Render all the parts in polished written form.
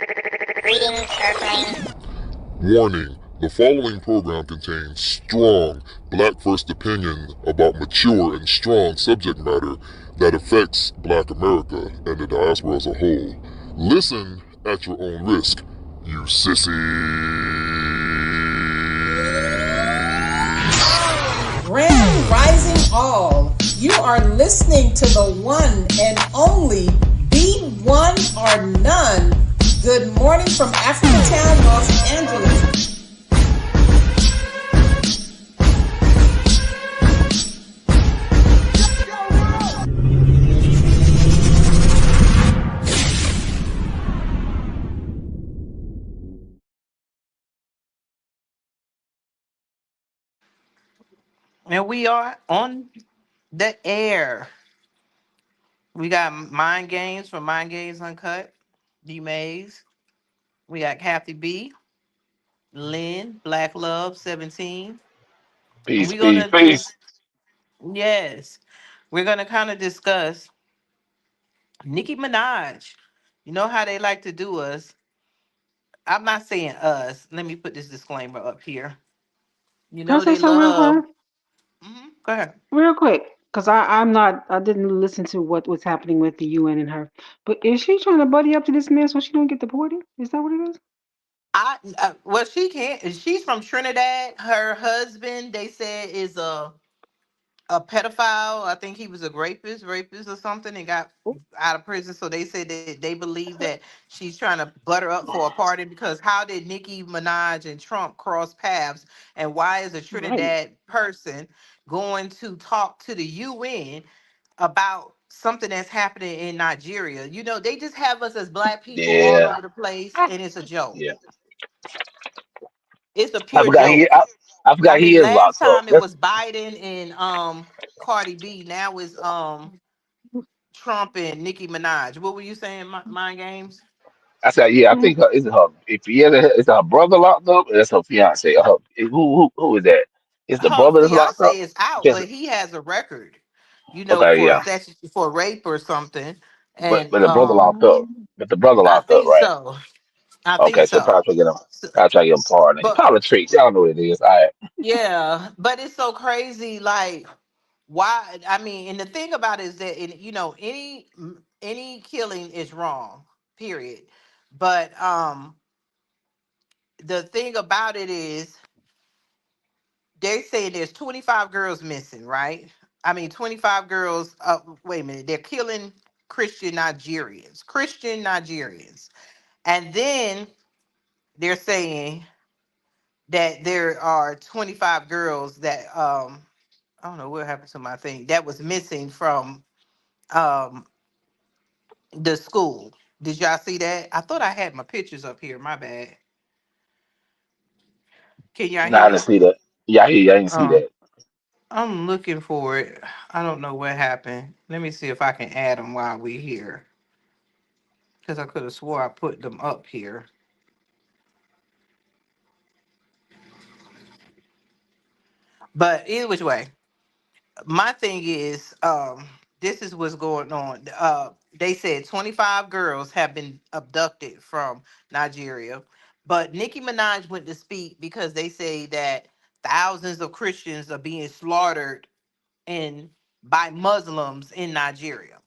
Greetings, Earthlings. Warning: the following program contains strong black first opinion about mature and strong subject matter that affects black America and the diaspora as a whole. Listen at your own risk, you sissies. Grand Rising All. You are listening to the one and only Be One or None. Good morning from Africatown, Los Angeles. And we are on the air. We got Mind Games from Mind Games Uncut, D Mays. We got Kathy B, Lynn, Black Love 17. And Peace, we're peace, gonna peace. just yes. We're gonna kind of discuss Nicki Minaj. You know how they like to do us. I'm not saying us. Let me put this disclaimer up here. You Can I know say they something real love. quick? Go ahead. Real quick, because I'm not, I didn't listen to what was happening with the UN and her. But is she trying to buddy up to this man so she don't get deported? Is that what it is? Well, she can't. She's from Trinidad. Her husband, they said, is a pedophile. I think he was a rapist or something, and got Oh, out of prison. So they said that they believe that she's trying to butter up for a party because how did Nicki Minaj and Trump cross paths? And why is a right. Trinidad person going to talk to the UN about something that's happening in Nigeria? You know, they just have us as black people all Yeah, over the place, Ah, and it's a joke. yeah. It's a I pure forgot he. joke. I forgot I he mean, is last locked up. time it was Biden and Cardi B. Now it's Trump and Nicki Minaj. What were you saying, Mind Games? I said, yeah. I mm, think is it her? If he is her brother locked up, or that's her fiance. Or her, who is that? Is the Her brother that's locked up? fiance is out, Just but he has a record, you know, okay, for yeah. sex for rape or something. But And the brother locked up. But the brother I locked up, think right? so. I think Okay, so so. probably try to get him. So- Probably try to get him pardoned. but Politics, y'all know what it is. All right. yeah, but it's so crazy. Like, why? I mean, and the thing about it is that any killing is wrong. Period. But the thing about it is they say there's 25 girls missing, right? I mean, 25 girls. Wait a minute. They're killing Christian Nigerians. Christian Nigerians. And then they're saying that there are 25 girls that I don't know what happened to my thing that was missing from um the school. Did y'all see that? I thought I had my pictures up here. My bad. Can y'all Nah, I didn't hear? see that. Yeah, I hear you. I didn't see Um, that. I'm looking for it. I don't know what happened. Let me see if I can add them while we're here. Because I could have swore I put them up here. But either which way, my thing is, this is what's going on. They said 25 girls have been abducted from Nigeria, but Nicki Minaj went to speak because they say that thousands of Christians are being slaughtered in by Muslims in Nigeria.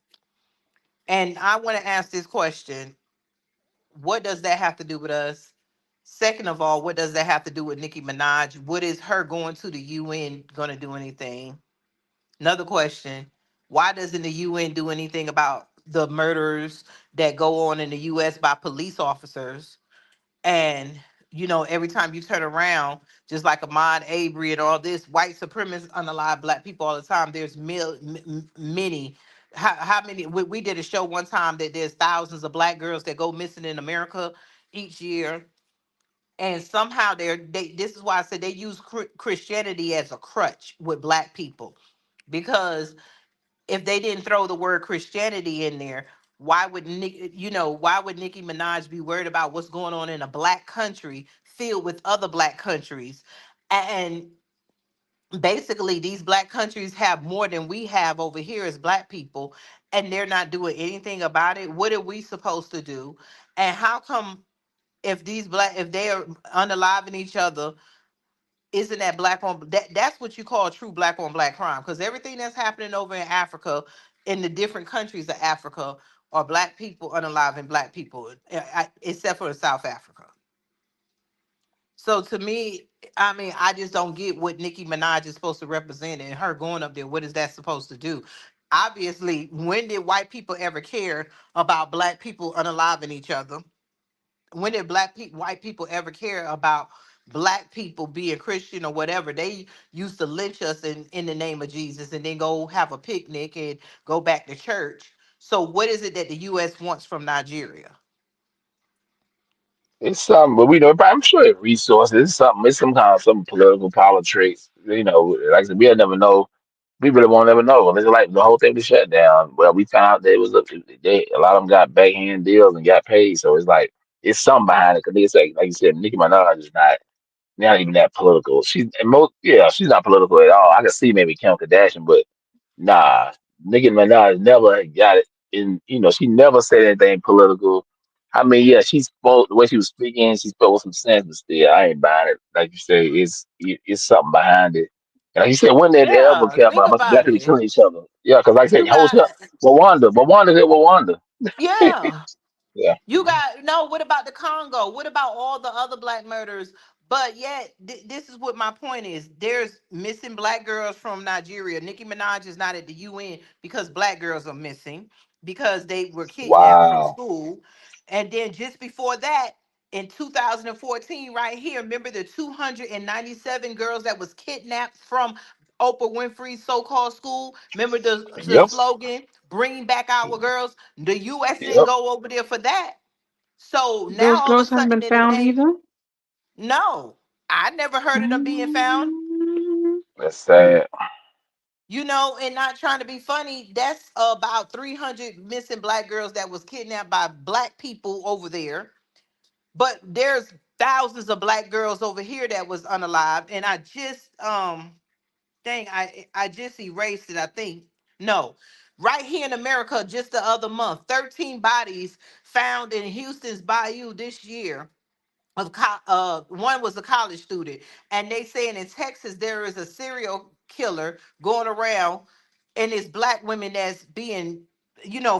And I want to ask this question: what does that have to do with us? Second of all, what does that have to do with Nicki Minaj? What is her going to the UN going to do anything? Another question: why doesn't the UN do anything about the murders that go on in the US by police officers? And every time you turn around, just like Ahmaud Arbery and all this, white supremacists unalive black people all the time. There's many. How many? We did a show one time that there's thousands of black girls that go missing in America each year, and somehow they. This is why I said they use Christianity as a crutch with black people, because if they didn't throw the word Christianity in there, why would Nicki Minaj be worried about what's going on in a black country filled with other black countries? And basically these black countries have more than we have over here as black people, and they're not doing anything about it. What are we supposed to do? And how come if they are unaliving each other, isn't that black on that's what you call true black on black crime? Because everything that's happening over in Africa, in the different countries of Africa, are black people unaliving black people, except for in South Africa. So to me, I mean, I just don't get what Nicki Minaj is supposed to represent, and her going up there. What is that supposed to do? Obviously, when did white people ever care about black people unaliving each other? When did white people ever care about black people being Christian or whatever? They used to lynch us in the name of Jesus and then go have a picnic and go back to church. So what is it that the US wants from Nigeria? It's something, but we know, but I'm sure it's resources. It's something. It's some kind of some political politics. Like I said, we'll never know. We really won't ever know. It's like the whole thing was shut down. Well, we found out that it was a lot of them got backhand deals and got paid. So it's like it's something behind it. Because it's like you said, Nicki Minaj is not even that political. She's not political at all. I can see maybe Kim Kardashian, but nah, Nicki Minaj never got it. She never said anything political. I mean, yeah, she spoke the way she was speaking. She spoke with some sense, but still, I ain't buying it. Like you say, it's something behind it. And like you said, when did they ever Yeah, care think about a bunch of black about people it. killing each other? Yeah, because like I said, You whole got shit, Rwanda did Rwanda. yeah. Yeah, You got no. What about the Congo? What about all the other black murders? But yet, this is what my point is. There's missing black girls from Nigeria. Nicki Minaj is not at the UN because black girls are missing because they were kidnapped from wow, school. And then just before that, in 2014, right here, remember the 297 girls that was kidnapped from Oprah Winfrey's so-called school? Remember the yep, slogan, "Bring back our girls." The U.S. didn't yep. go over there for that. So now Those all of a girls haven't sudden been in the found name, either. no, I never heard of them being found. Mm. That's sad. And not trying to be funny, that's about 300 missing black girls that was kidnapped by black people over there. But there's thousands of black girls over here that was unalived. And I just dang, I just erased it, I think. No. Right here in America, just the other month, 13 bodies found in Houston's Bayou this year. One was a college student, and they saying in Texas there is a serial killer going around, and it's black women that's being,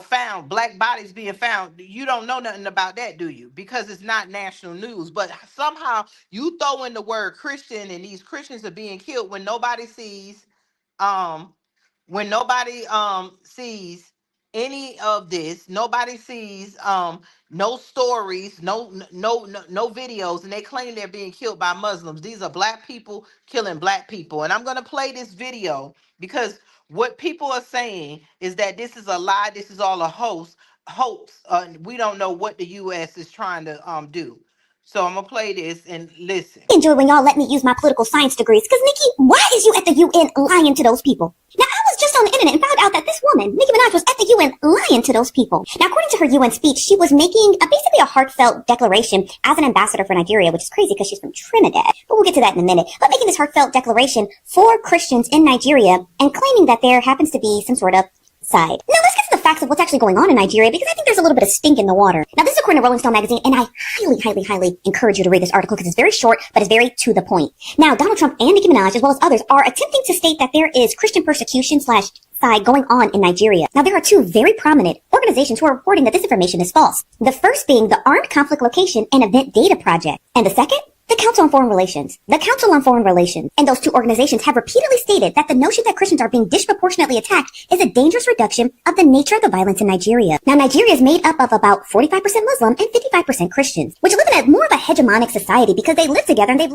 found, black bodies being found. You don't know nothing about that, do you? Because it's not national news. But somehow you throw in the word Christian, and these Christians are being killed when nobody sees. Um, when nobody sees any of this, nobody sees no stories, no videos, and they claim they're being killed by Muslims. These are black people killing black people. And I'm going to play this video because what people are saying is that this is a lie, this is all a hoax. We don't know what the US is trying to do. So I'm gonna play this and listen. Enjoy when y'all let me use my political science degrees. Because, Nikki, why is you at the UN lying to those people? Now, I was just on the internet and found out that this woman, Nicki Minaj, was at the UN lying to those people. Now, according to her UN speech, she was making basically a heartfelt declaration as an ambassador for Nigeria, which is crazy because she's from Trinidad. But we'll get to that in a minute. But making this heartfelt declaration for Christians in Nigeria and claiming that there happens to be some sort of side. Now let's get to the facts of what's actually going on in Nigeria, because I think there's a little bit of stink in the water. Now this is according to Rolling Stone magazine, and I highly encourage you to read this article because it's very short, but it's very to the point. Now Donald Trump and Nicki Minaj, as well as others, are attempting to state that there is Christian persecution / side going on in Nigeria. Now there are two very prominent organizations who are reporting that this information is false. The first being the Armed Conflict Location and Event Data Project, and the second, the Council on Foreign Relations. The Council on Foreign Relations and those two organizations have repeatedly stated that the notion that Christians are being disproportionately attacked is a dangerous reduction of the nature of the violence in Nigeria. Now, Nigeria is made up of about 45% Muslim and 55% Christians, which live in a more of a hegemonic society because they live together and they've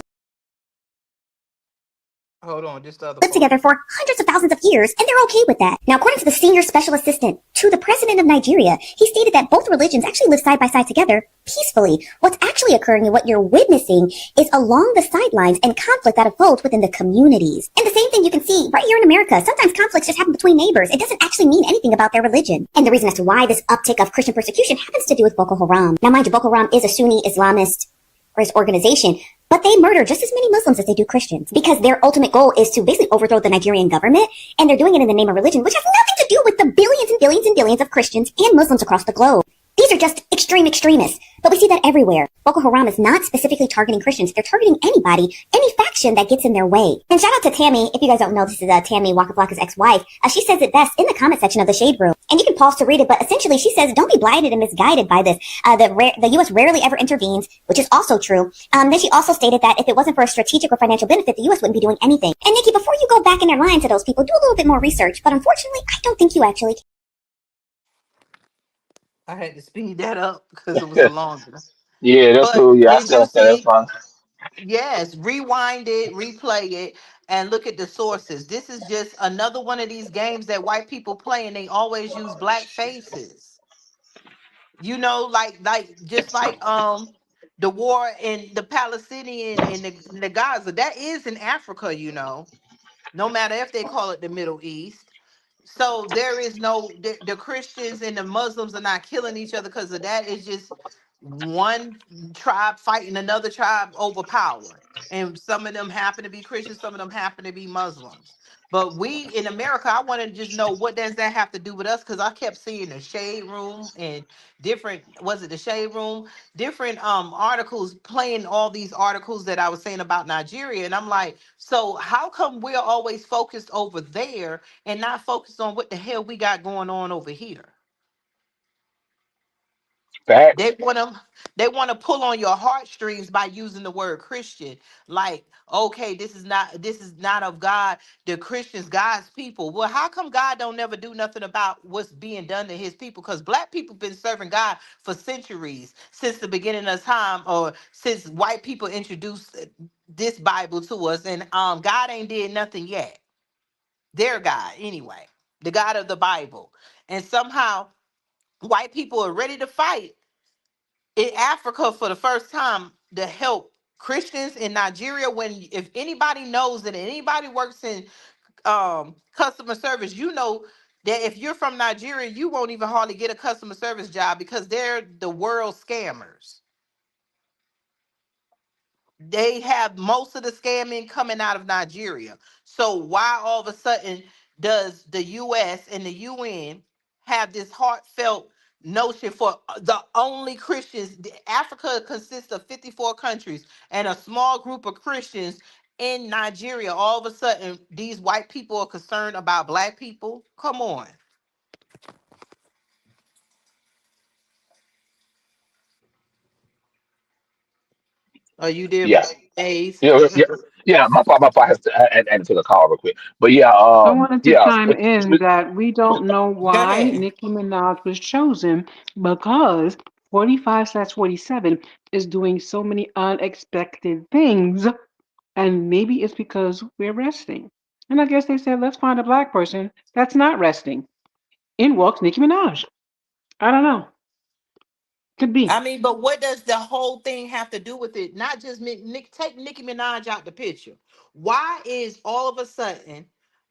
Hold on, just the other lived part. together for hundreds of thousands of years, and they're okay with that. Now, according to the senior special assistant to the president of Nigeria, he stated that both religions actually live side by side together peacefully. What's actually occurring and what you're witnessing is along the sidelines and conflict that unfolds within the communities. And the same thing you can see right here in America. Sometimes conflicts just happen between neighbors. It doesn't actually mean anything about their religion. And the reason as to why this uptick of Christian persecution happens to do with Boko Haram. Now, mind you, Boko Haram is a Sunni Islamist organization, But they murder just as many Muslims as they do Christians because their ultimate goal is to basically overthrow the Nigerian government, and they're doing it in the name of religion, which has nothing to do with the billions and billions and billions of Christians and Muslims across the globe. These are just extreme extremists, but we see that everywhere. Boko Haram is not specifically targeting Christians. They're targeting anybody, any faction that gets in their way. And shout out to Tammy. If you guys don't know, this is Tammy Waka Flocka's ex-wife. She says it best in the comment section of the Shade Room. And you can pause to read it, but essentially she says, don't be blinded and misguided by this. The U.S. rarely ever intervenes, which is also true. Then she also stated that if it wasn't for a strategic or financial benefit, the U.S. wouldn't be doing anything. And Nikki, before you go back in there lying to those people, do a little bit more research. But unfortunately, I don't think you actually can. I had to speed that up because it was a long one. Yeah, that's But cool. Yeah, I did still you understand. That's see? fine. Yes, rewind it, replay it, and look at the sources. This is just another one of these games that white people play, and they always use black faces. You know, like just like the war in the Palestinian and the Gaza. That is in Africa, you know, no matter if they call it the Middle East. So there is no the Christians and the Muslims are not killing each other because of that. It's just one tribe fighting another tribe over power. And some of them happen to be Christians, some of them happen to be Muslims. But we in America, I want to just know what does that have to do with us? Because I kept seeing the shade room and different, was it the shade room? Different articles playing all these articles that I was saying about Nigeria. And I'm like, so how come we're always focused over there and not focused on what the hell we got going on over here? Facts. They want to pull on your heartstrings by using the word Christian. Like, okay, this is not of God. The Christians, God's people. Well, how come God don't never do nothing about what's being done to his people? Because black people been serving God for centuries, since the beginning of time, or since white people introduced this Bible to us, and God ain't did nothing yet. Their God, anyway, the God of the Bible. And somehow white people are ready to fight in Africa for the first time to help Christians in Nigeria. When if anybody knows that anybody works in customer service, you know that if you're from Nigeria, you won't even hardly get a customer service job because they're the world scammers. They have most of the scamming coming out of Nigeria. So why all of a sudden does the US and the UN have this heartfelt notion for the only Christians? Africa consists of 54 countries and a small group of Christians in Nigeria. All of a sudden, these white people are concerned about black people. Come on. Are you there, Yeah. Ace? Yeah, yeah, yeah. My fault has to, I had to take a call real quick. But yeah, I wanted to yeah. chime in that we don't know Go why ahead. Nicki Minaj was chosen because 45/47 is doing so many unexpected things, and maybe it's because we're resting. And I guess they said, let's find a black person that's not resting. In walks Nicki Minaj. I don't know. Could be. I mean, but what does the whole thing have to do with it? Not just take Nicki Minaj out the picture. Why is all of a sudden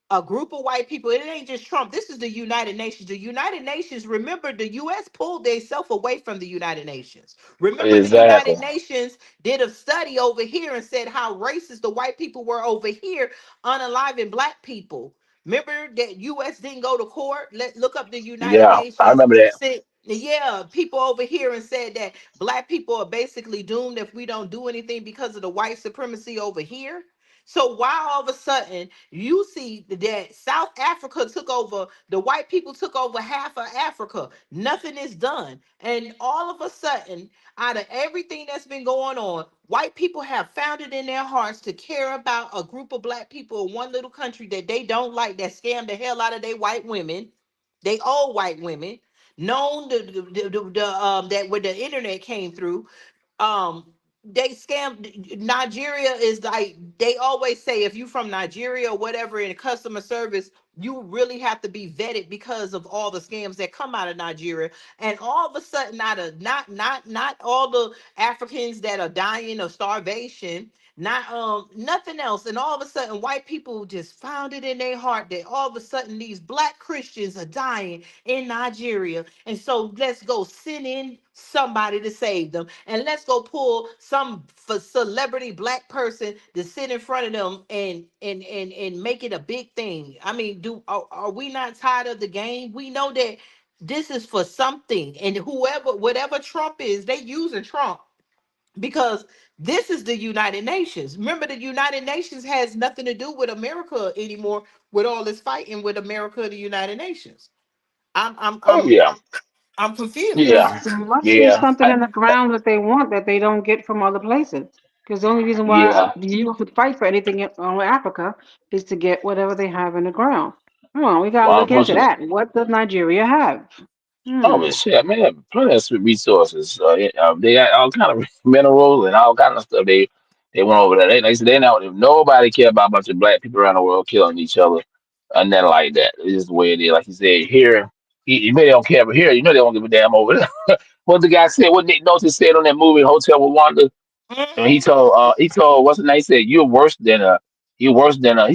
a group of white people? It ain't just Trump. This is the United Nations. The United Nations. Remember, the U.S. pulled themselves away from the United Nations. Remember, the Exactly. United Nations did a study over here and said how racist the white people were over here, unaliving black people. Remember that U.S. didn't go to court. Look up the United Yeah, I Nations. remember that. Said, yeah, people over here and said that black people are basically doomed if we don't do anything because of the white supremacy over here. So why all of a sudden you see that South Africa took over, the white people took over half of Africa, nothing is done. And all of a sudden, out of everything that's been going on, white people have found it in their hearts to care about a group of black people in one little country that they don't like, that scam the hell out of their white women, they old white women, known that when the internet came through, they scammed. Nigeria is like, they always say if you from Nigeria or whatever in customer service, You really have to be vetted because of all the scams that come out of Nigeria. And all of a sudden, out of not all the Africans that are dying of starvation, not nothing else, and all of a sudden white people just found it in their heart that all of a sudden these black Christians are dying in Nigeria, and so let's go send in somebody to save them, and let's go pull some for celebrity black person to sit in front of them and make it a big thing. I mean, are we not tired of the game? We know that this is for something, and whoever whatever Trump is, they using Trump because this is the United Nations. Remember, the United Nations has nothing to do with America anymore. With all this fighting with America, the United Nations. I'm I'm Oh I'm yeah, I'm There, yeah, confused. there must be yeah, something in the ground that they want that they don't get from other places. Because the only reason why yeah. the U.S. would fight for anything in Africa is to get whatever they have in the ground. Come on, we gotta One look into person. that. What does Nigeria have? Oh, but Hmm. shit, I mean, they have plenty of resources. They got all kind of minerals and all kind of stuff. They went over there. They said they now nobody care about a bunch of black people around the world killing each other and nothing like that. It's just the way it is. Like you said, here, you know they don't care, but here, you know they don't give a damn over there. What the guy said, what Nick Nolte said on that movie Hotel Rwanda, and Hmm. he told what's the name? He said you worse than a he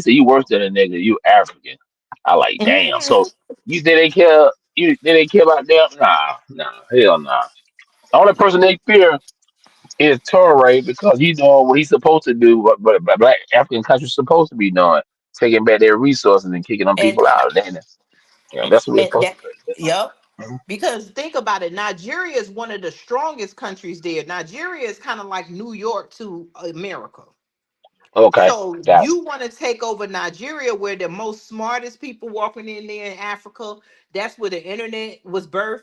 said you worse than a nigga, you African. I like damn. So Hmm. you think they care they didn't care about them? Nah, hell nah. The only person they fear is Torre because he's doing what he's supposed to do, what black African countries supposed to be doing, taking back their resources and kicking them And people out. Then that's what they're and supposed that, to do. yep. Mhm. Because think about it, Nigeria is one of the strongest countries there. Nigeria is kind of like New York to America. Okay, So gotcha. you want to take over Nigeria, where the most smartest people walking in there in Africa. That's where the internet was birthed.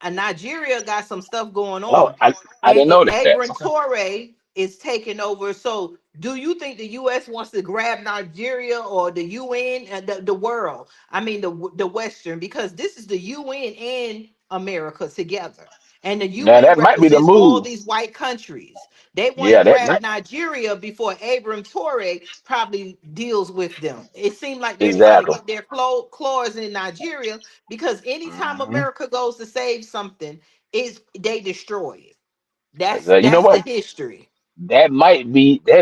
Nigeria got some stuff going Oh, on, I didn't know and that. Abram Okay. Torre is taking over. So, do you think the U.S. wants to grab Nigeria or the UN, the world? I mean, the Western, because this is the UN and America together, and the Now UN that might be the represents all move. these white countries. They want to Yeah, that grab might Nigeria before Abram Torre probably deals with them. It seemed like they're trying to exactly. get their claws in Nigeria because anytime Hmm. America goes to save something, is they destroy it. That's You know that's the what? history. That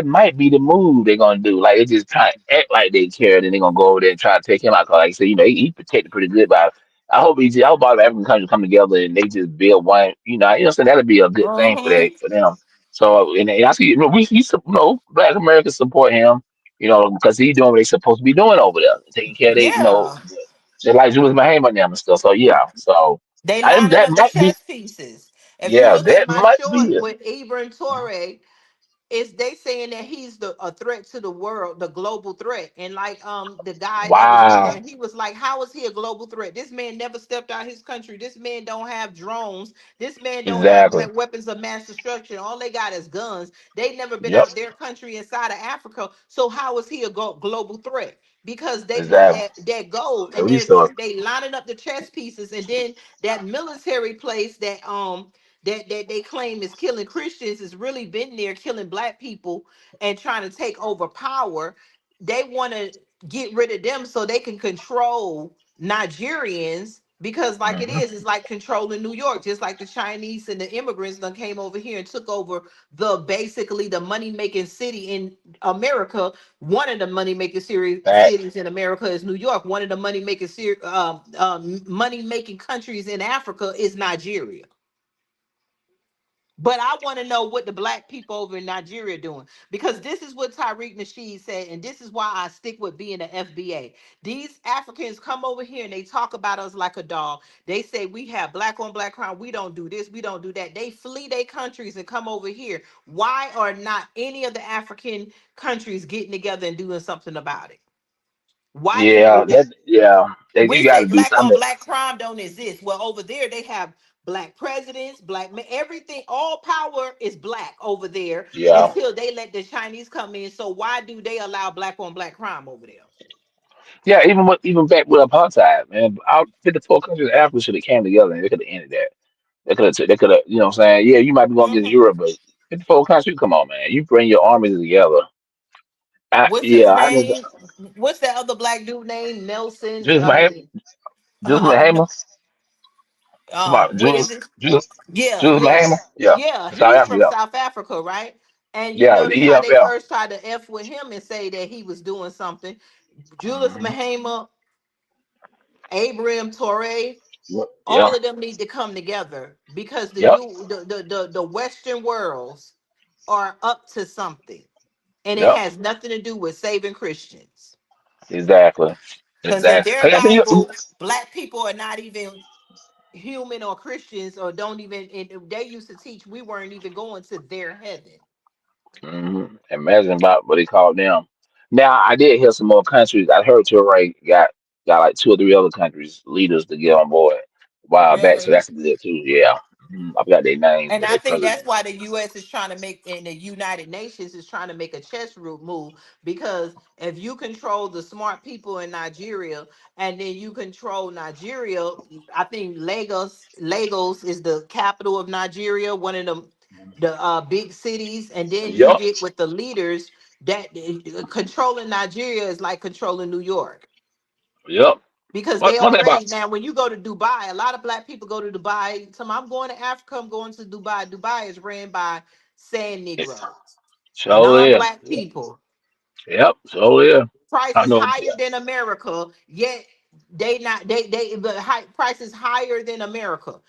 might be the move they're gonna do. Like they just try to act like they care, and they're gonna go over there and try to take him out. 'Cause like I said, he protected pretty good. But I hope all the African countries come together and they just build one. So that'd be a good thing Hmm. for them. So and I see, Black Americans support him. Because he's doing what they're supposed to be doing over there, taking care of they, Yeah, just like Julius Mahema and them and stuff. So yeah, so they I lining that up the might be chess pieces. If you yeah, look at that my might be short it. with Ibram Torre, is they saying that he's a threat to the world, the global threat. And like the guy that was on there, Wow, he was like, how is he a global threat? This man never stepped out his country. This man don't have drones. This man don't have exactly. weapons of mass destruction. All they got is guns. They never been Yep. out their country inside of Africa. So how is he a global threat? Because they want Exactly. that gold, The and resource. they lining up the chess pieces, and then that military place that they claim is killing Christians has really been there killing black people and trying to take over power. They want to get rid of them so they can control Nigerians, because like Hmm. it's like controlling New York, just like the Chinese and the immigrants that came over here and took over the basically the money making city in America. One of the money making Facts. cities in America is New York. One of the money making countries in Africa is Nigeria. But I want to know what the black people over in Nigeria are doing, because this is what Tariq Nasheed said, and this is why I stick with being the FBA. These Africans come over here and they talk about us like a dog. They say we have black on black crime. We don't do this. We don't do that. They flee their countries and come over here. Why are not any of the African countries getting together and doing something about it? Why can't Yeah, you we got say to do black on something. black crime don't exist? Well, over there they have black presidents, black men, everything. All power is black over there Yeah, until they let the Chinese come in. So why do they allow black on black crime over there? yeah. Even back with apartheid, man. Our 54 countries in Africa should have came together and they could have ended that. They could have. You know what I'm saying? Yeah, you might be going against Hmm. Europe, but 54 countries. Come on, man. You bring your armies together. What's his Yeah, I just name? what's that other black dude name? Nelson. Julius I Mahema, mean, Julius no, Mahema, what is Julius, it? Julius, Yeah, Julius yeah, Mahema, yeah, yeah. South He's from Africa, South Africa, right? And you yeah, notice how yeah, they yeah, first tried to f with him and say that he was doing something. Julius mm-hmm. Mahema, Abraham Torre, Yep, all yep, of them need to come together because the yep, you the Western worlds are up to something, and it yep, has nothing to do with saving Christians. exactly, Because in exactly. their 'Cause that's you. Bible, black people are not even human or Christians, or don't even. And they used to teach we weren't even going to their heaven. Imagine about what they call them. Now I did hear some more countries. I heard Turay got like two or three other countries leaders to get on board a while back, so Really? that's good too. Yeah, I forgot their names, And but I they think that's president. why the U.S. is trying to make, and the United Nations is trying to make a chess root move. Because if you control the smart people in Nigeria, and then you control Nigeria, I think Lagos is the capital of Nigeria, one of the big cities, and then you Yup, get with the leaders that controlling Nigeria is like controlling New York, yup. because What they one thing about already, now when you go to Dubai, a lot of black people go to Dubai. So I'm going to Africa, I'm going to Dubai. Dubai is ran by sand it? Negroes, So yeah, non-black people. yep, so yeah. Price I is know. higher than America, yet they the high price is higher than America.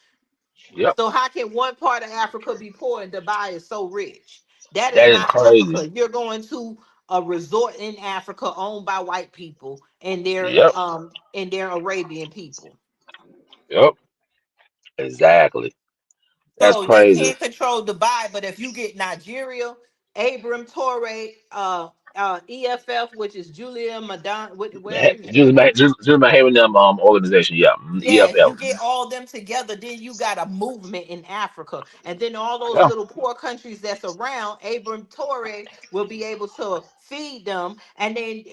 Yep, So how can one part of Africa be poor and Dubai is so rich? That is that is not crazy. Africa. You're going to a resort in Africa owned by white people Yep, and their Arabian people. yep, exactly. That's So they crazy. can't control Dubai, but if you get Nigeria, Abram Torre, EFF, which is Julia Madon, where is it? Just my having them organization. Yeah, Yeah, EFL. you get all them together, then you got a movement in Africa. And then all those Yeah, little poor countries that's around, Abram Torre will be able to feed them. And then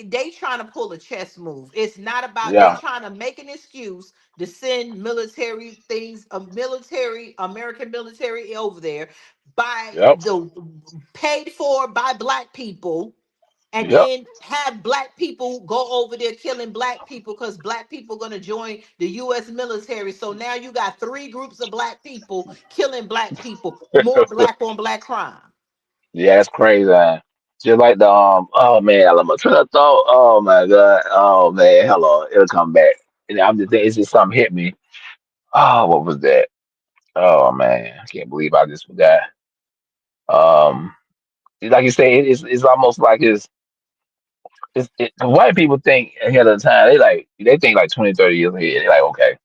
they trying to pull a chess move. It's not about, they yeah, trying to make an excuse to send military things, a military, American military over there by yep, the paid for by black people, and yep. then have black people go over there killing black people because black people going to join the U.S. military. So now you got three groups of black people killing black people, more black on black crime. Yeah, that's crazy. Man. Just like the oh man, I'm a train of thought. Oh my god. Oh man, hello. It'll come back. And I'm just it's just something hit me. Oh, what was that? Oh man, I can't believe I just forgot. Um, like you say, it's almost like white people think ahead of the time. They think like 20, 30 years ahead. They're like, okay,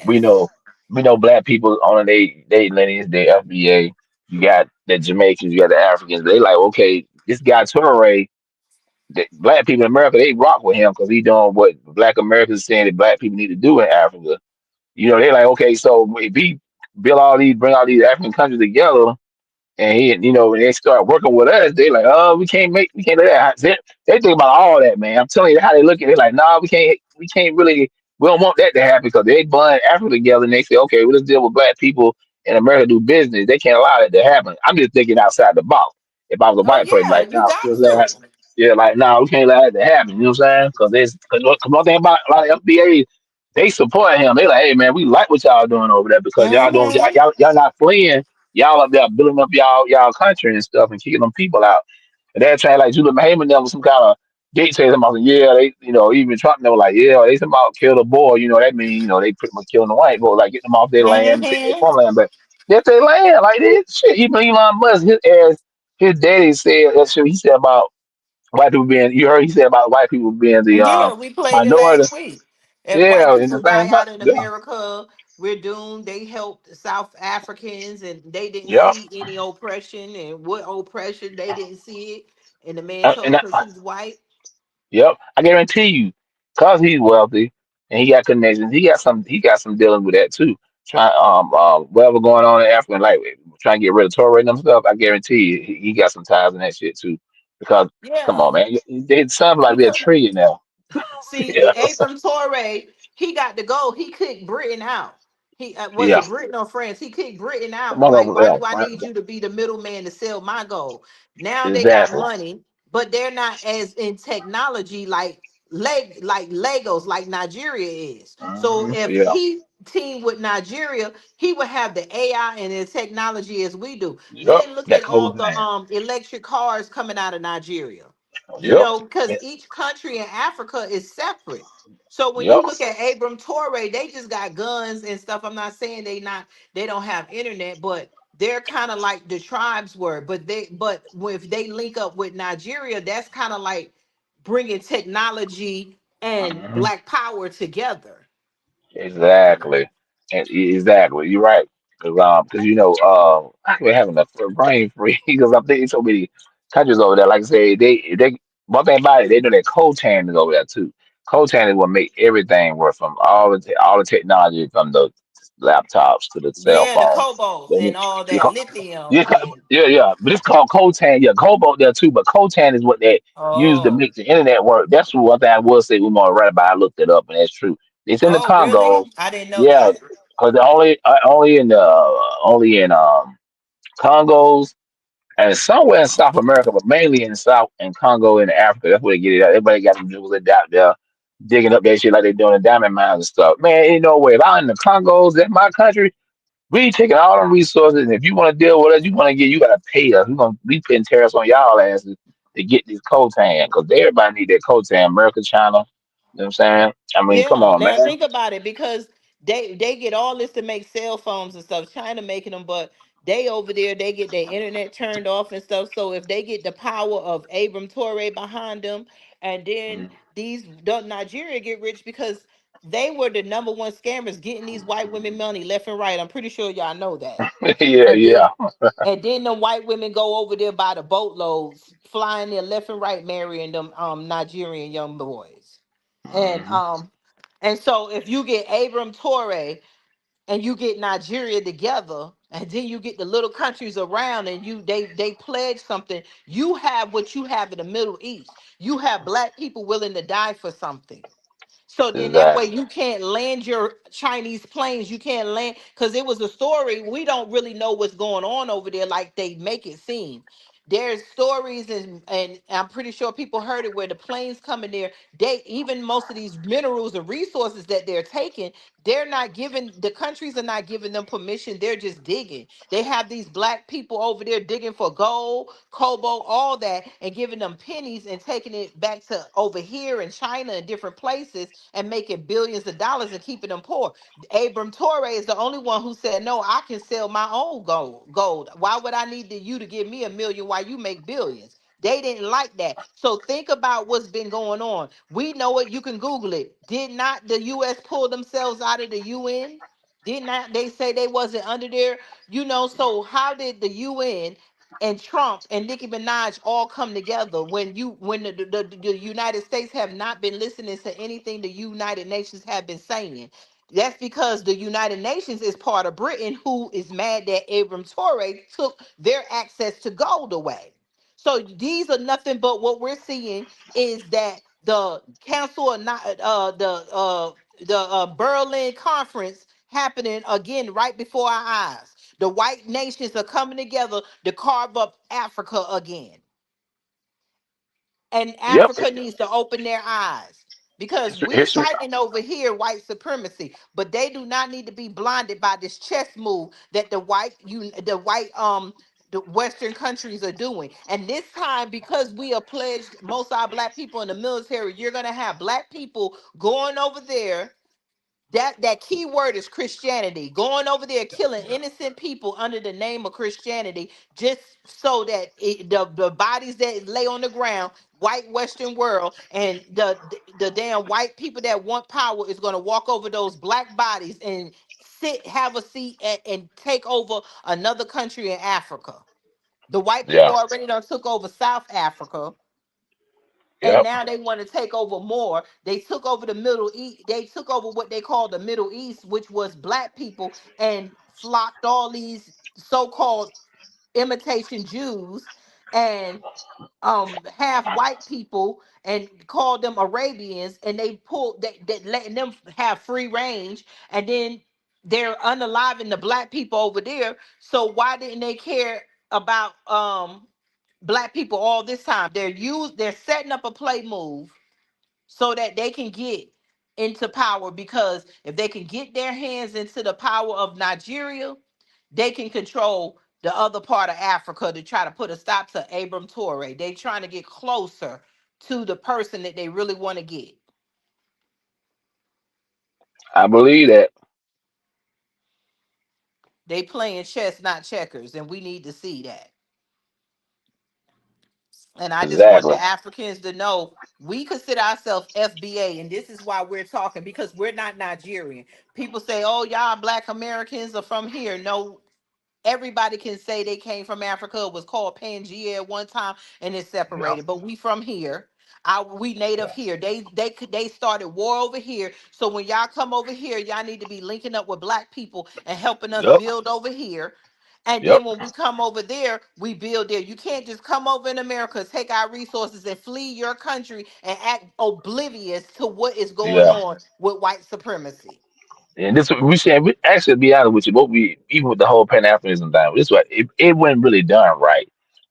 we Yes. know we know black people on they lineage, they FBA. You got the Jamaicans, you got the Africans. They like, okay, this guy Torre, the black people in America, they rock with him because he doing what black Americans saying that black people need to do in Africa. You know, they like, okay, so if he bring all these African countries together, and when they start working with us, they like, oh, we can't let that. They think about all that, man. I'm telling you how they look at it. Like, nah, we can't really, we don't want that to happen because they bond Africa together and they say, okay, well, let's deal with black people in America do business. They can't allow that to happen. I'm just thinking outside the box. If I was a Oh, white person, yeah, like, you no, got to. yeah, like, no, we can't allow that to happen. You know what I'm saying? Because one thing about a lot of FBA, they support him. They like, hey, man, we like what y'all doing over there because Mm-hmm. y'all not fleeing. Y'all up there building up y'all country and stuff and kicking them people out. And they're trying like Judah Mahema them was some kind of dictator about yeah, they even Trump they were like, yeah, they talking about kill the boy, that mean, they pretty much killing the white boy, like getting them off their land and take their Mm-hmm. farmland. But that's their land, like this shit. Even Elon Musk, his daddy said that shit he said about white people being you heard he said about white people being the Yeah, we played it minority. last week. If white Yeah, and the people thing die about out in yeah, America, we're doomed. They helped South Africans and they didn't yeah. see any oppression, and what oppression they didn't see it. And the man told And them because he's white. yep, I guarantee you, cause he's wealthy and he got connections, he got some dealing with that too. Trying whatever going on in Africa, like trying to get rid of Torah and them stuff. I guarantee you, he got some ties in that shit too. Because come on, Yeah. man, it sounds like we're a Because trillion now. see, Yeah, Abram Torre, he got to go. He kicked Britain out. He was yeah. it Britain or France? He kicked Britain out. One of Like, them, why yeah, do I need you to be the middleman to sell my gold? Now they got exactly. money. but they're not as in technology like Legos like Nigeria is. So if Yeah. he teamed with Nigeria, he would have the AI and the technology as we do. Yep. Then look That at whole all the thing. electric cars coming out of Nigeria. You Yep. know, because Yeah, each country in Africa is separate. So when yep. you look at Abram Torre, they just got guns and stuff. I'm not saying they don't have internet, but they're kind of like the tribes were. But if they link up with Nigeria, that's kind of like bringing technology and Mhm. black power together. Exactly. And exactly. You're right. Cause I've been having a brain freeze because I'm thinking so many countries over there. Like I say, they one thing about it, they know that coltan is over there too. Coltan is what make everything work from all the technology from the laptops to the cell Yeah, the phone. cobalt Then and all the that co- lithium yeah, and yeah. But it's called coltan. Yeah, cobalt there too. But coltan is what they use to oh make the internet work. That's one thing I will say. We more right about. I looked it up, and that's true. It's in the oh Congo. really? I didn't know Yeah, that. because only in Congos and somewhere in South America, but mainly in South and Congo and Africa. That's where they get it at. Everybody got them jewels out there digging up that shit like they doing in diamond mines and stuff. Man, ain't no way. If I'm in the Congos, that's my country. We taking all the resources, and if you want to deal with us, you gotta pay us. We putting tariffs on y'all asses to get this coltan because everybody need that coltan. America, China. You know what I'm saying? I mean, come Yeah, on, now man. think about it because they get all this to make cell phones and stuff. China making them, but they over there they get their internet turned off and stuff. So if they get the power of Abram Torre behind them, and then these don't Nigeria get rich because they were the number one scammers getting these white women money left and right. I'm pretty sure y'all know that. Yeah, And yeah. then the white women go over there by the boatloads, flying there left and right, marrying them Nigerian young boys. And Mhm. so if you get Abram Torre and you get Nigeria together, and then you get the little countries around and they pledge something, you have what you have in the Middle East. You have black people willing to die for something. So then that way Exactly. you can't land your Chinese planes. You can't land because it was a story. We don't really know what's going on over there like they make it seem. There's stories and I'm pretty sure people heard it where the planes coming there. They even most of these minerals and resources that they're taking, they're not giving the countries are not giving them permission. They're just digging. They have these black people over there digging for gold, cobalt, all that, and giving them pennies and taking it back to over here in China and different places and making billions of dollars and keeping them poor. Abram Torre is the only one who said, "No, I can sell my own gold. Gold. Why would I need you to give me a million while you make billions?" They didn't like that. So think about what's been going on. We know it. You can Google it. Did not the U.S. pull themselves out of the UN? Did not they say they wasn't under there? So how did the UN and Trump and Nikki Minaj all come together when the United States have not been listening to anything the United Nations have been saying? That's because the United Nations is part of Britain, who is mad that Abram Torre took their access to gold away. So these are nothing but what we're seeing is that the council of not the Berlin conference happening again right before our eyes. The white nations are coming together to carve up Africa again. And Yep. Africa needs to open their eyes because History, we history. fighting over here white supremacy, but they do not need to be blinded by this chess move that the Western countries are doing. And this time, because we are pledged most of our black people in the military, you're gonna have black people going over there. That key word is Christianity. Going over there killing innocent people under the name of Christianity, just so that the bodies that lay on the ground, white Western world, and the damn white people that want power is going to walk over those black bodies and have a seat and take over another country in Africa. The white Yeah. people already done took over South Africa, and Yep. now they want to take over more. They took over the Middle East. They took over what they call the Middle East, which was black people, and flocked all these so-called imitation Jews and half white people and called them Arabians, and they pulled they letting them have free range, and then they're unaliving the black people over there. So why didn't they care about black people all this time. They're setting up a play move so that they can get into power, because if they can get their hands into the power of Nigeria, they can control the other part of Africa to try to put a stop to Abram Toure. They trying to get closer to the person that they really want to get. I believe that. They playing chess, not checkers, and we need to see that. And I just want Exactly. the Africans to know we consider ourselves FBA, and this is why we're talking, because we're not Nigerian. People say, "Oh, y'all Black Americans are from here." No, everybody can say they came from Africa. It was called Pangea at one time, and it's Yeah. separated. But we from here. We native here. They started war over here. So when y'all come over here, y'all need to be linking up with black people and helping us Yep. build over here. And Yep. then when we come over there, we build there. You can't just come over in America, take our resources, and flee your country and act oblivious to what is going Yeah. on with white supremacy. And this we said we actually be honest with you, what we even with the whole Pan Africanism thing, this what it wasn't really done right.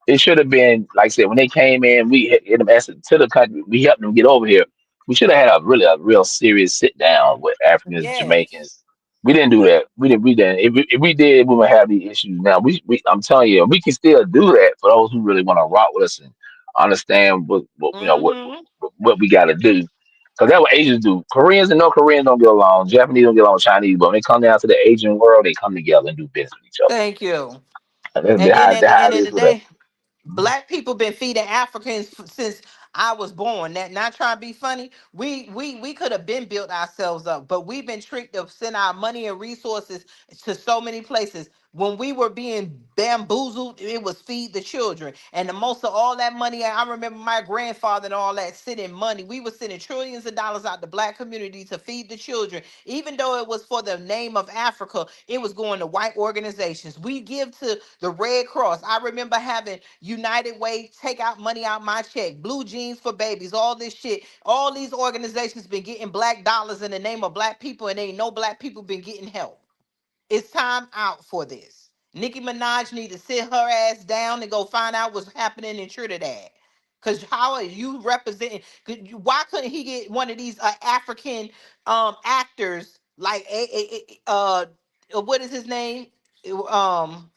It should have been like I said when they came in, we hit them as to the country, we helped them get over here. We should have had a real serious sit down with Africans, Jamaicans. Yes. We didn't do that. We didn't. If we did, we would have these issues now. I'm telling you, we can still do that for those who really want to rock with us and understand what you know Mm-hmm. what we got to do. Because that's what Asians do. Koreans and no Koreans don't get along. Japanese don't get along with Chinese. But when they come down to the Asian world, they come together and do business with each other. Thank you. And And then at that's the how end it of is the with us. day, black people been feeding Africans since I was born. That not trying to be funny. We could have been built ourselves up, but we've been tricked to send our money and resources to so many places. When we were being bamboozled, it was feed the children. And the most of all that money, I remember my grandfather and all that sending money. We were sending trillions of dollars out the black community to feed the children. Even though it was for the name of Africa, it was going to white organizations. We give to the Red Cross. I remember having United Way take out money out my check, blue jeans for babies, all this shit. All these organizations been getting black dollars in the name of black people, and ain't no black people been getting help. It's time out for this. Nicki Minaj need to sit her ass down and go find out what's happening in Trinidad. Cause how are you representing? Why couldn't he get one of these African actors like what is his name? Um,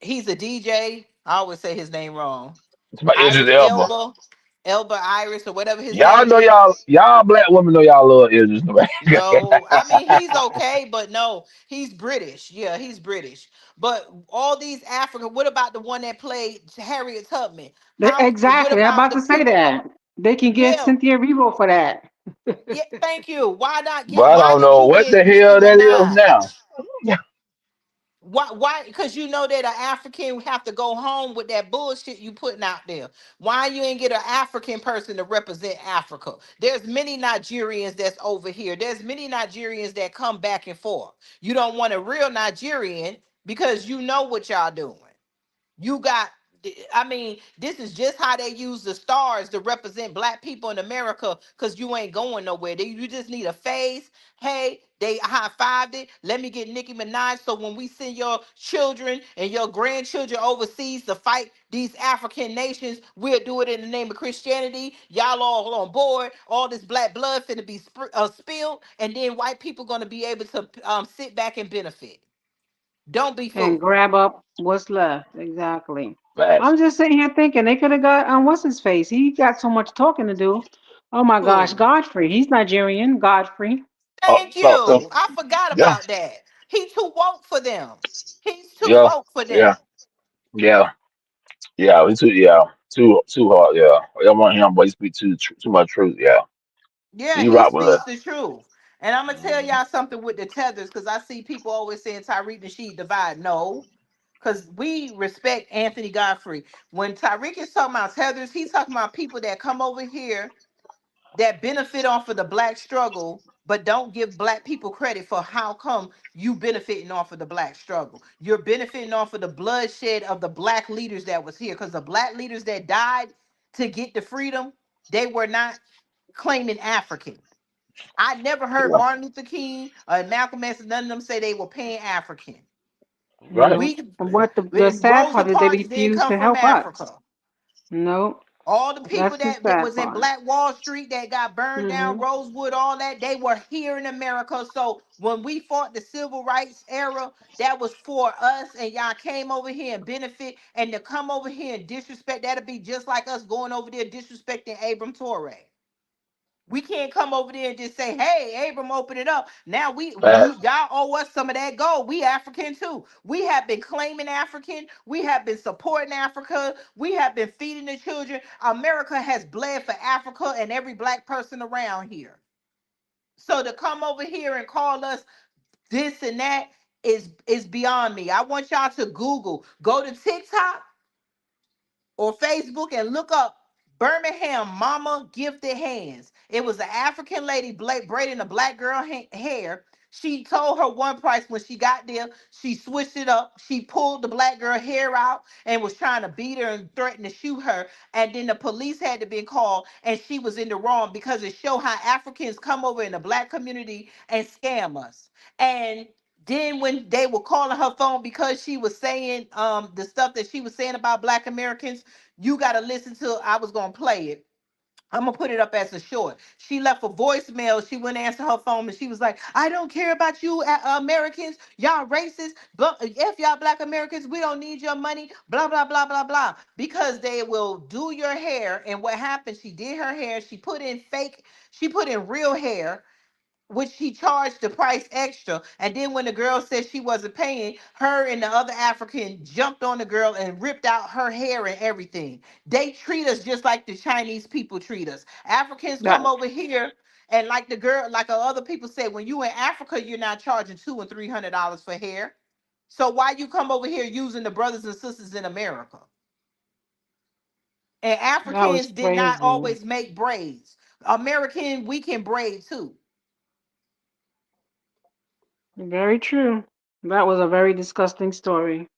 he's a DJ. I always say his name wrong. It's my Idris Iris Elba. Elba, Elba Iris or whatever his Y'all name know is. y'all black women know y'all love Idris. No, I mean he's okay, but no, he's British. Yeah, he's British. But all these African, what about the one that played Harriet Tubman? How? What Exactly. I'm about about the to say people? that. They can get Yeah, Cynthia Erivo for that. yeah. Thank you. Why not But get? I Why don't did know you what get the Nicki hell that is Minaj? now. Why? Why? Because you know that an African have to go home with that bullshit you putting out there. Why you ain't get an African person to represent Africa? There's many Nigerians that's over here. There's many Nigerians that come back and forth. You don't want a real Nigerian because you know what y'all doing. You got, I mean, this is just how they use the stars to represent black people in America because you ain't going nowhere. You just need a face. Hey, they high fived it. Let me get Nicki Minaj. So when we send your children and your grandchildren overseas to fight these African nations, we'll do it in the name of Christianity. Y'all all on board. All this black blood finna be spilled, and then white people gonna be able to sit back and benefit. Don't be And fooled. grab up what's left. Exactly. Facts. I'm just sitting here thinking they could have got what's his face? He got so much talking to do. Oh my gosh, Who? Godfrey. He's Nigerian. Godfrey. Oh, Thank so you. I forgot yeah, about that. He too woke for them. He's too yeah, woke for yeah, them. yeah, yeah. We too yeah, too hard. Yeah, I don't want him, but he speak too much truth. Yeah, Yeah, he he rock with speaks us. the truth. And I'm gonna tell Mhm. y'all something with the tethers, because I see people always saying Tyreek and Sheep divide. No, because we respect Anthony Godfrey. When Tyreek is talking about tethers, he's talking about people that come over here that benefit off of the black struggle, but don't give black people credit for how come you benefiting off of the black struggle. You're benefiting off of the bloodshed of the black leaders that was here, because the black leaders that died to get the freedom, they were not claiming African. I never heard Yeah, Martin Luther King or Malcolm X, none of them say they were pan African. right. Nope. We And what the and sad Rosa part is they Parks didn't refuse come to from help us. Africa. No, All the people that's the that sad was in part. Black Wall Street that got burned down, Hmm. Rosewood, all that, they were here in America. So when we fought the civil rights era, that was for us, and y'all came over here and benefit, and to come over here and disrespect, that'll be just like us going over there disrespecting Abram Torre. We can't come over there and just say, "Hey, Abram, open it up." Now Facts. y'all owe us some of that gold. We African too. We have been claiming African. We have been supporting Africa. We have been feeding the children. America has bled for Africa and every black person around here. So to come over here and call us this and that is beyond me. I want y'all to go to TikTok or Facebook and look up Birmingham Mama Gifted Hands. It was an African lady braiding a black girl hair. She told her one price when she got there. She switched it up. She pulled the black girl hair out and was trying to beat her and threaten to shoot her. And then the police had to be called, and she was in the wrong because it showed how Africans come over in the black community and scam us. And then when they were calling her phone because she was saying the stuff that she was saying about black Americans, you got to listen to. I was gonna play it. I'm gonna put it up as a short. She left a voicemail. She wouldn't answer her phone, and she was like, "I don't care about you, Americans. Y'all racist. But if y'all Black Americans, we don't need your money. Blah blah blah blah blah." Because they will do your hair, and what happened? She did her hair. She put in fake. She put in real hair, which she charged the price extra. And then when the girl said she wasn't paying, her and the other African jumped on the girl and ripped out her hair and everything. They treat us just like the Chinese people treat us. Africans come That over here, and like the girl, like other people say, when you in Africa, you're not charging $200 and $300 for hair. So why you come over here using the brothers and sisters in America? And that was Africans did not crazy. always make braids. American, we can braid too. Very true. That was a very disgusting story.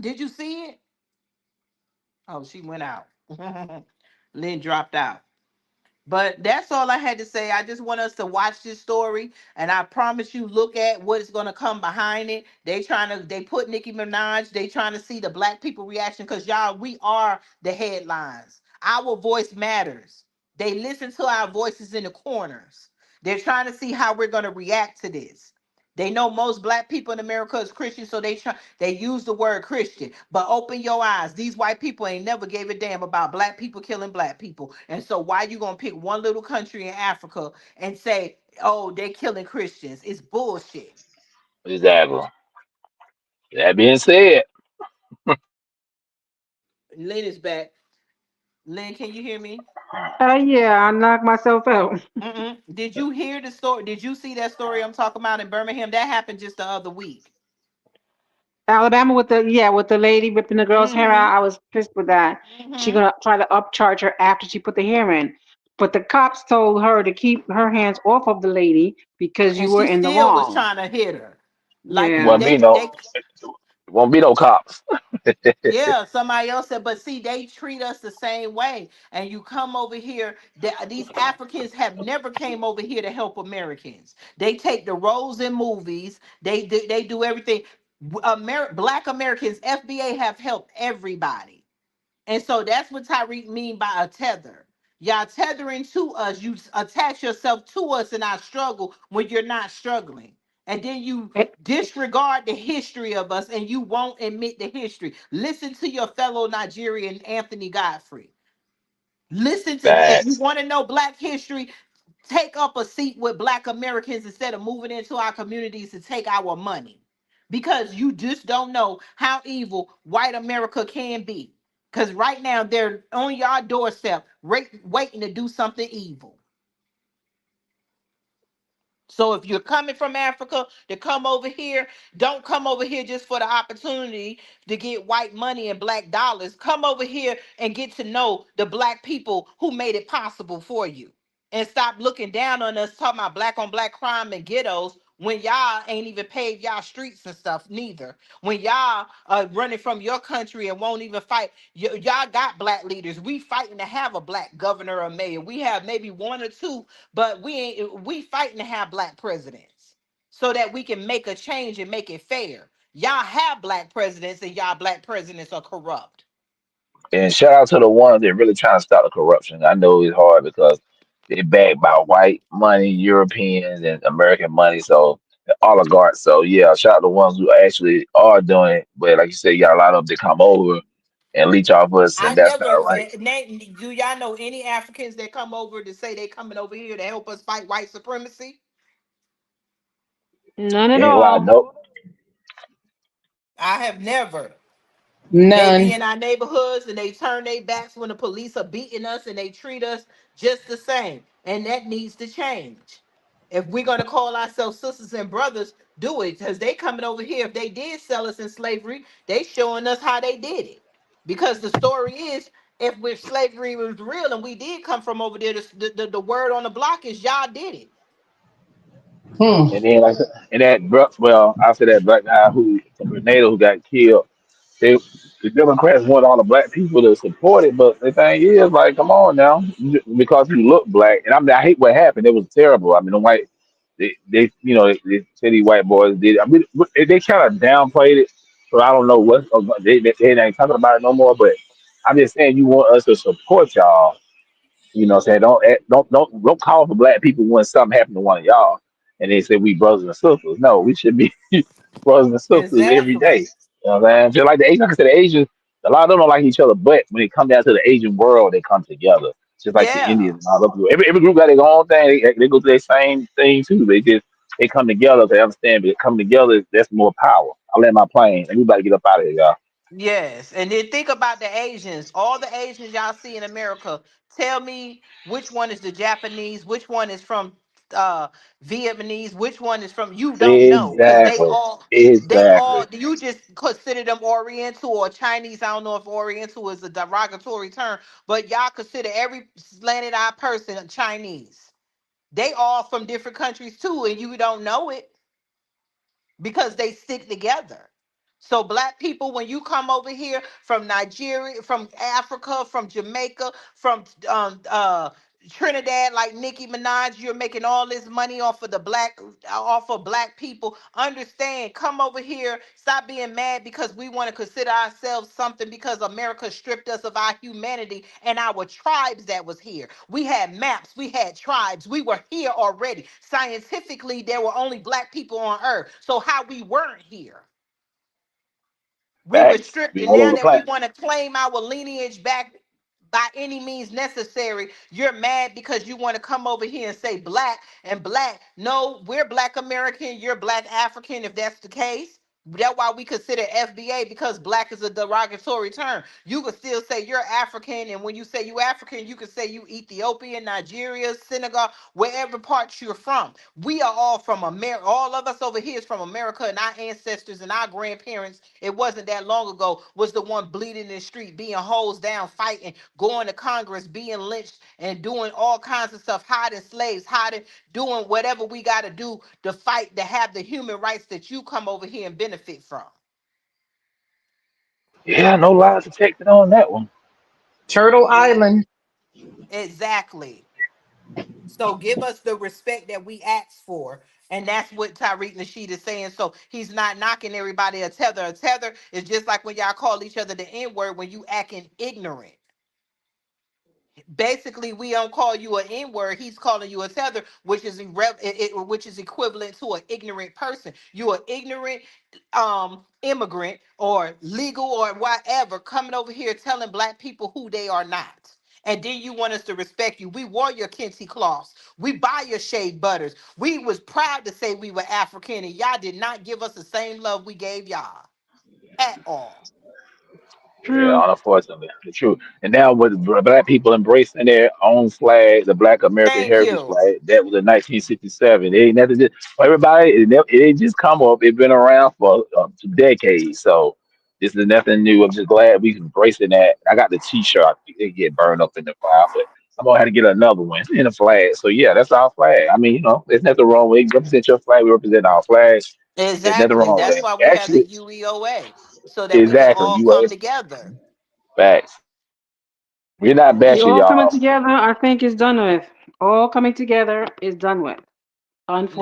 Did you see it? Oh, she went out. Lynn dropped out. But that's all I had to say. I just want us to watch this story, and I promise you, look at what is going to come behind it. They put Nicki Minaj. They trying to see the black people reaction because y'all, we are the headlines. Our voice matters. They listen to our voices in the corners. They're trying to see how we're going to react to this. They know most black people in America is Christian, so they use the word Christian. But open your eyes. These white people ain't never gave a damn about black people killing black people. And so why you gonna pick one little country in Africa and say, oh, they killing Christians? It's bullshit. Exactly. That being said, Lynn is back. Lynn, can you hear me? Yeah, I knocked myself out. Mm-mm. Did you hear the story? Did you see that story I'm talking about in Birmingham? That happened just the other week. Alabama with the lady ripping the girl's hair Mm-hmm. out. I was pissed with that. She Mm-hmm. gonna try to upcharge her after she put the hair in. But the cops told her to keep her hands off of the lady because you And were she in the still was wrong. trying to hit her. Like it Yeah. won't be no, it won't be no cops. yeah, somebody else said, but see, they treat us the same way. And you come over here, these Africans have never came over here to help Americans. They take the roles in movies. They do everything. Black Americans, FBA have helped everybody. And so that's what Tyreek mean by a tether. Y'all tethering to us. You attach yourself to us in our struggle when you're not struggling. And then you It, disregard the history of us and you won't admit the history. Listen to your fellow Nigerian Anthony Godfrey. Listen to, if you Facts. want to know black history, take up a seat with black Americans instead of moving into our communities to take our money. Because you just don't know how evil white America can be. Because right now they're on your doorstep waiting to do something evil. So if you're coming from Africa to come over here, don't come over here just for the opportunity to get white money and black dollars. Come over here and get to know the black people who made it possible for you. And stop looking down on us talking about black on black crime and ghettos when y'all ain't even paved y'all streets and stuff neither. When y'all are running from your country and won't even fight. Y'all got black leaders. We fighting to have a black governor or mayor. We have maybe one or two, but we fighting to have black presidents so that we can make a change and make it fair. Y'all have black presidents and y'all black presidents are corrupt. And shout out to the ones that really trying to stop the corruption. I know it's hard because they're backed by white money, Europeans, and American money. So the oligarchs. So yeah, shout out to the ones who actually are doing it. But like you said, you got a lot of them that come over and leech off us, I and that's never not right. do y'all know any Africans that come over to say they coming over here to help us fight white supremacy? None at And why? all. Nope. I have never. They be None. in our neighborhoods and they turn their backs when the police are beating us and they treat us just the same. And that needs to change. If we're gonna call ourselves sisters and brothers, do it. Because they coming over here. If they did sell us in slavery, they showing us how they did it. Because the story is, if slavery was real and we did come from over there, the word on the block is y'all did it. Hmm. And then like and that well, after that black guy who from Grenada who got killed, they the Democrats want all the black people to support it, but the thing is, like, come on now, because you look black, and I hate what happened. It was terrible. I mean, the white, they they say these white boys did. I mean, they kind of downplayed it, so I don't know what they ain't talking about it no more. But I'm just saying, you want us to support y'all, what I'm saying? Don't call for black people when something happened to one of y'all and they say we brothers and sisters. No, we should be brothers and sisters every day. Exactly. You know what I'm saying? Just like the Asians, like I said, the Asians, a lot of them don't like each other, but when it comes down to the Asian world, they come together. Just like the Yeah. Indians and all those people. Every group got their own thing. They go through their same thing too. They come together. They understand, but come together, that's more power. I land my plane. Everybody get up out of here, y'all. Yes, and then think about the Asians. All the Asians y'all see in America. Tell me which one is the Japanese, which one is from uh Vietnamese, which one is from, you don't know, because Exactly. Exactly. you just consider them Oriental or Chinese. I don't know if Oriental is a derogatory term, but y'all consider every slanted eyed person Chinese. They all from different countries too, and you don't know it because they stick together. So black people, when you come over here from Nigeria, from Africa, from Jamaica, from Trinidad, like Nikki Minaj, you're making all this money off of black people. Understand, come over here, stop being mad because we want to consider ourselves something because America stripped us of our humanity and our tribes that was here. We had maps, we had tribes, we were here already. Scientifically, there were only black people on earth. So how we weren't here? We were Facts. stripped, Be and all over now the that we planet. want to claim our lineage back by any means necessary, you're mad because you want to come over here and say black and black. No, we're black American, you're black African, if that's the case. That's why we consider FBA, because black is a derogatory term. You could still say you're African, and when you say you African, you could say you Ethiopian, Nigeria, Senegal, wherever part you're from. We are all from America. All of us over here is from America, and our ancestors and our grandparents, it wasn't that long ago, was the one bleeding in the street, being hosed down, fighting, going to Congress, being lynched, and doing all kinds of stuff, hiding slaves, doing whatever we got to do to fight to have the human rights that you come over here and benefit from. Yeah, no lies detected on that one. Turtle E- Island. Exactly. So give us the respect that we asked for. And that's what Tariq Nasheed is saying. So he's not knocking everybody a tether. A tether is just like when y'all call each other the N word when you acting ignorant. Basically, we don't call you an N word. He's calling you a tether, which is which is equivalent to an ignorant person. You are ignorant immigrant or legal or whatever coming over here telling black people who they are not. And then you want us to respect you. We wore your Kente cloths. We buy your shea butters. We was proud to say we were African, and y'all did not give us the same love we gave y'all at all. Yeah, True. unfortunately, the truth. And now with black people embracing their own flag, the Black American Thank Heritage you. Flag, that was in 1967. It ain't nothing. For everybody, it ain't just come up. It's been around for decades. So this is nothing new. I'm just glad we embracing that. I got the T-shirt. I think they get burned up in the fire, but I'm gonna have to get another one in a flag. So yeah, that's our flag. I mean, there's nothing wrong with it. You represent your flag. We represent our flag. There's nothing Exactly. wrong with That's it. why we have the Actually, UEOA so that we can exactly. all You are come together. facts. We're not The bashing all coming y'all. together, I think, is done with. All coming together is done with.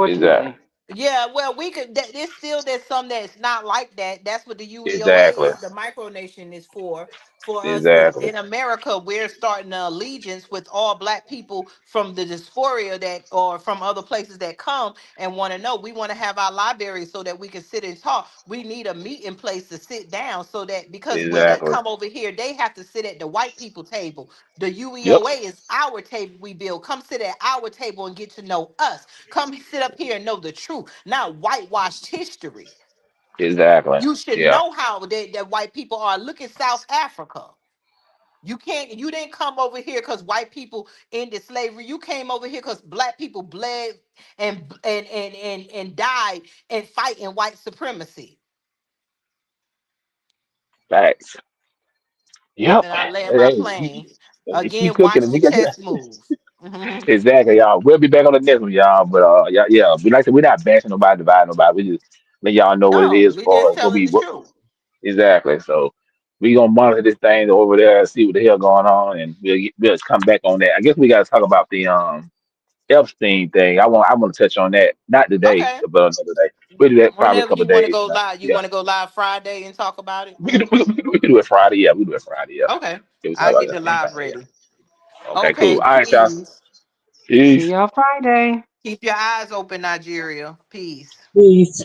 Exactly. Unfortunately. Yeah, well, we could. There's still there's some that's not like that. That's what the Exactly. UEOA, the micronation, is for. For us Exactly. in America, we're starting an allegiance with all black people from the dysphoria that, or from other places that come and want to know. We want to have our library so that we can sit and talk. We need a meeting place to sit down so that, because when they Exactly. come over here, they have to sit at the white people table. The Yep. UEOA is our table we build. Come sit at our table and get to know us. Come sit up here and know the truth, not whitewashed history. Exactly. You should Yeah. know how that white people are. Look at South Africa. You didn't come over here because white people ended slavery. You came over here because black people bled and died and fighting white supremacy. Facts. Yep. And I land my Hey, plane. keep Again, cooking watch and the we got chess moves. Mhm. exactly, y'all. We'll be back on the next one, y'all. But yeah, yeah. We like I said, we're not bashing nobody, dividing nobody. We just let y'all know what it No, is we just for what telling we the what truth. exactly. So we gonna monitor this thing over there and see what the hell going on, and we'll just come back on that. I guess we gotta talk about the Epstein thing. I want to touch on that. Not today, Okay. but another day. We'll do that probably a Whenever couple you of want to days go from now. live, you Yeah. want to go live Friday and talk about it. We can do it Friday. Yeah, we do it Friday. Yeah. Okay. Yeah, we talk I about get that the same thing. live ready. Yeah. Okay, cool. Okay, All right, y'all. peace. See Peace. y'all Friday. Keep your eyes open, Nigeria. Peace. Peace.